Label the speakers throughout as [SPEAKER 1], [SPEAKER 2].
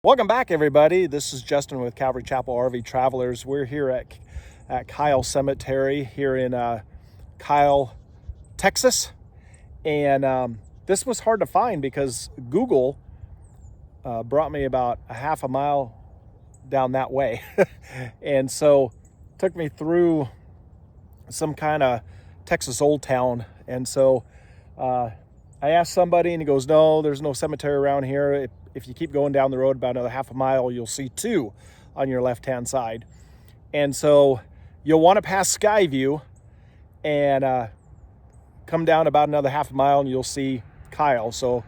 [SPEAKER 1] Welcome back, everybody. This is Justin with Calvary Chapel RV Travelers. We're here at Kyle Cemetery here in Kyle, Texas. And this was hard to find because Google brought me about a half a mile down that way. And so it took me through some kind of Texas Old Town. And so I asked somebody and he goes, no, there's no cemetery around here. If you keep going down the road about another half a mile, you'll see two on your left-hand side. And so you'll want to pass Skyview and come down about another half a mile and you'll see Kyle. So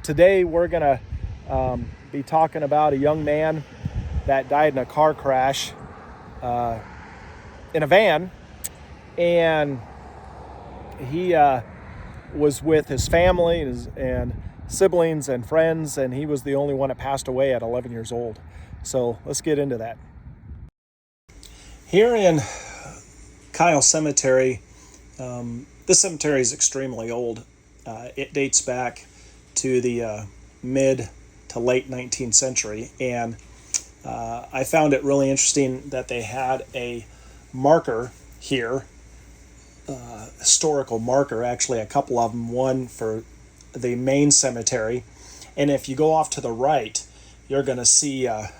[SPEAKER 1] today we're going to be talking about a young man that died in a car crash in a van. And he was with his family and siblings and friends, and he was the only one that passed away at 11 years old. So let's get into that. Here in Kyle Cemetery, this cemetery is extremely old. It dates back to the mid to late 19th century, and I found it really interesting that they had a marker here, historical marker, actually a couple of them, one for the main cemetery, and if you go off to the right, you're going to see a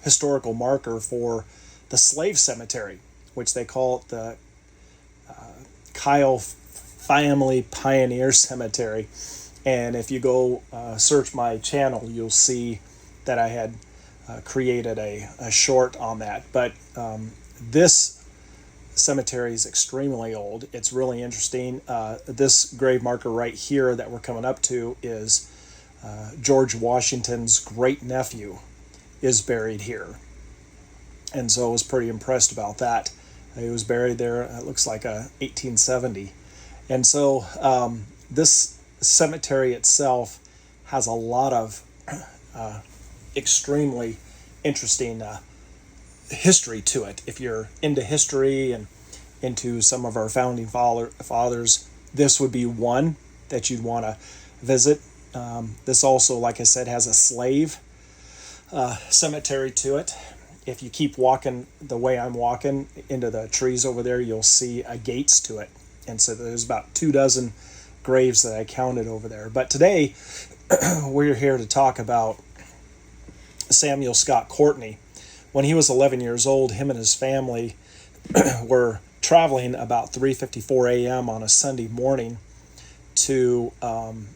[SPEAKER 1] historical marker for the slave cemetery, which they call it the Kyle Family Pioneer Cemetery. And if you go search my channel, you'll see that I had created a short on that. But this cemetery is extremely old. It's really interesting. This grave marker right here that we're coming up to is George Washington's great nephew is buried here. And so I was pretty impressed about that. He was buried there, it looks like 1870. And so this cemetery itself has a lot of extremely interesting history to it. If you're into history and into some of our founding fathers, this would be one that you'd want to visit. This also, like I said, has a slave cemetery to it. If you keep walking the way I'm walking into the trees over there, you'll see gates to it. And so there's about 24 graves that I counted over there. But today, we're here to talk about Samuel Scott Courtney. When he was 11 years old, him and his family were traveling about 3:54 a.m. on a Sunday morning to, on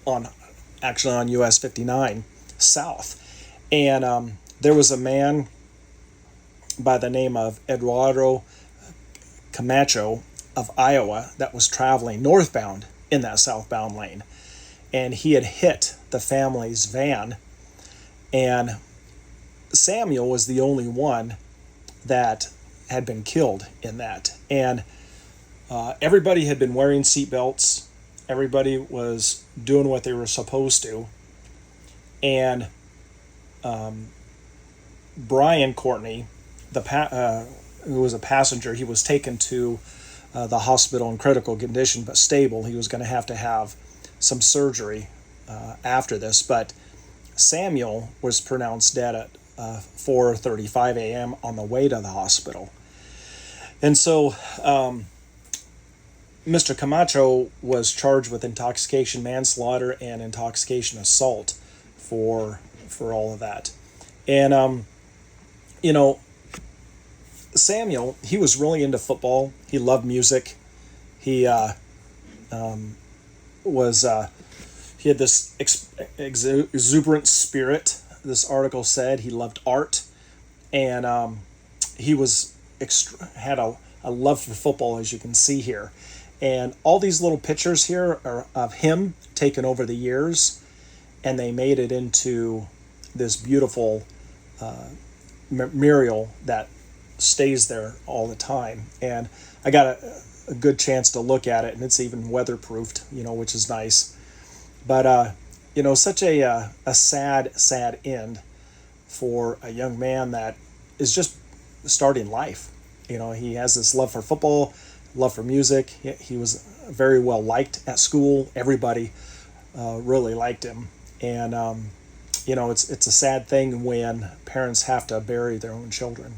[SPEAKER 1] US 59 south. And there was a man by the name of Eduardo Camacho of Iowa that was traveling northbound in that southbound lane. And he had hit the family's van, and Samuel was the only one that had been killed in that. And everybody had been wearing seatbelts. Everybody was doing what they were supposed to. And Brian Courtney, who was a passenger, he was taken to the hospital in critical condition but stable. He was going to have some surgery after this. But Samuel was pronounced dead at 4:35 a.m. on the way to the hospital. And so Mr. Camacho was charged with intoxication manslaughter and intoxication assault for all of that. And Samuel, he was really into football. He loved music. He he had this exuberant spirit. This article said he loved art, and he had a love for football, as you can see here. And all these little pictures here are of him taken over the years, and they made it into this beautiful mural that stays there all the time. And I got a good chance to look at it, and it's even weatherproofed, which is nice. But such a sad end for a young man that is just starting life. He has this love for football, love for music. He was very well liked at school. Everybody really liked him. And it's a sad thing when parents have to bury their own children.